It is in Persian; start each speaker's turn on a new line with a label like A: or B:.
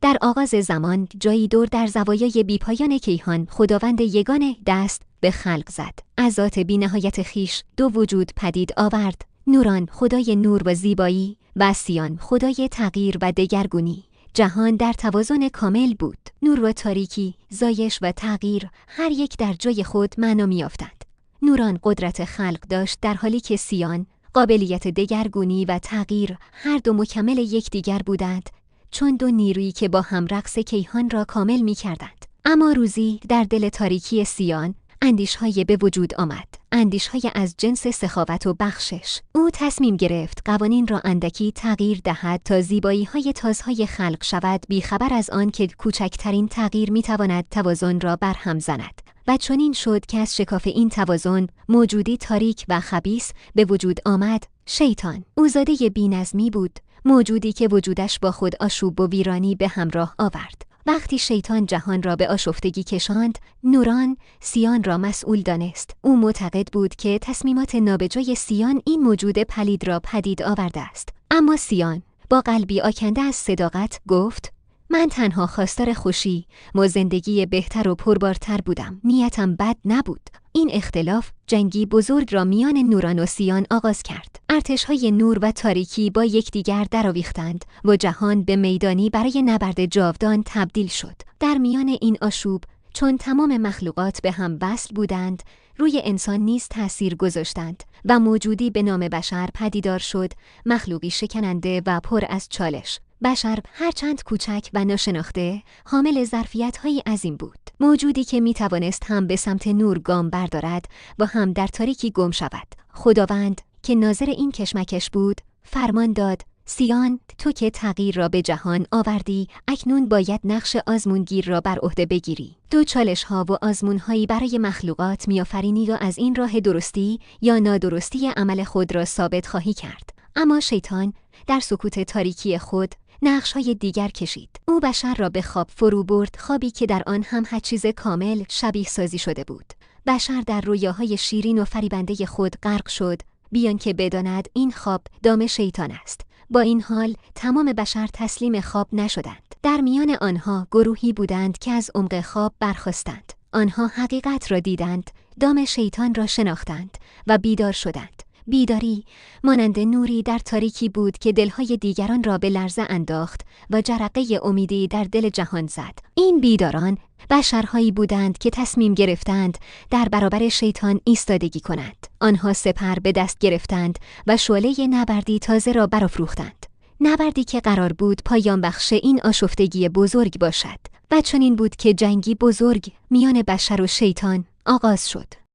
A: در آغاز زمان جایی دور در زوایای بیپایان کیهان خداوند یگانه دست به خلق زد. از ذات بی‌نهایت خویش دو وجود پدید آورد: نوران خدای نور و زیبایی و سیان خدای تغییر و دگرگونی. جهان در توازن کامل بود. نور و تاریکی، زایش و تغییر هر یک در جای خود معنا می‌یافتند. نوران قدرت خلق داشت در حالی که سیان قابلیت دگرگونی و تغییر هر دو مکمل یکدیگر بودند، چون دو نیرویی که با هم رقص کیهان را کامل می‌کردند. اما روزی در دل تاریکی سیان اندیش‌های به وجود آمد، اندیش‌های از جنس سخاوت و بخشش. او تصمیم گرفت قوانین را اندکی تغییر دهد تا زیبایی‌های تازهای خلق شود، بیخبر از آن که کوچکترین تغییر می‌تواند توازن را برهم زند. و چنین شد که از شکاف این توازن موجودی تاریک و خبیث به وجود آمد: شیطان. او زاده بی‌نظمی بود، موجودی که وجودش با خود آشوب و ویرانی به همراه آورد. وقتی شیطان جهان را به آشفتگی کشاند، نوران سیان را مسئول دانست. او معتقد بود که تصمیمات نابجای سیان این موجود پلید را پدید آورده است. اما سیان با قلبی آکنده از صداقت گفت: من تنها خواستار خوشی و زندگی بهتر و پربارتر بودم. نیتم بد نبود. این اختلاف جنگی بزرگ را میان نوران و سیان آغاز کرد. ارتش‌های نور و تاریکی با یکدیگر درآویختند و جهان به میدانی برای نبرد جاودان تبدیل شد. در میان این آشوب، چون تمام مخلوقات به هم وصل بودند، روی انسان نیز تأثیر گذاشتند و موجودی به نام بشر پدیدار شد، مخلوقی شکننده و پر از چالش. بشر هرچند کوچک و ناشناخته، حامل ظرفیت‌های عظیم بود. موجودی که می‌توانست هم به سمت نور گام بردارد و هم در تاریکی گم شود. خداوند که ناظر این کشمکش بود، فرمان داد: سیان، تو که تغییر را به جهان آوردی، اکنون باید نقش آزمونگیر را بر عهده بگیری. دو چالش‌ها و آزمون‌هایی برای مخلوقات می‌آفرینی و از این راه درستی یا نادرستی عمل خود را ثابت خواهی کرد. اما شیطان در سکوت تاریکی خود نقش‌های دیگر کشید. او بشر را به خواب فرو برد، خوابی که در آن هم هر چیز کامل شبیه سازی شده بود. بشر در رویاهای شیرین و فریبنده خود غرق شد، بیان که بداند این خواب دام شیطان است. با این حال تمام بشر تسلیم خواب نشدند. در میان آنها گروهی بودند که از عمق خواب برخاستند. آنها حقیقت را دیدند، دام شیطان را شناختند و بیدار شدند. بیداری مانند نوری در تاریکی بود که دلهای دیگران را به لرزه انداخت و جرقه امیدی در دل جهان زد. این بیداران بشرهایی بودند که تصمیم گرفتند در برابر شیطان ایستادگی کنند. آنها سپر به دست گرفتند و شعله نبردی تازه را برافروختند. نبردی که قرار بود پایان بخش این آشفتگی بزرگ باشد. و چنین بود که جنگی بزرگ میان بشر و شیطان آغاز شد.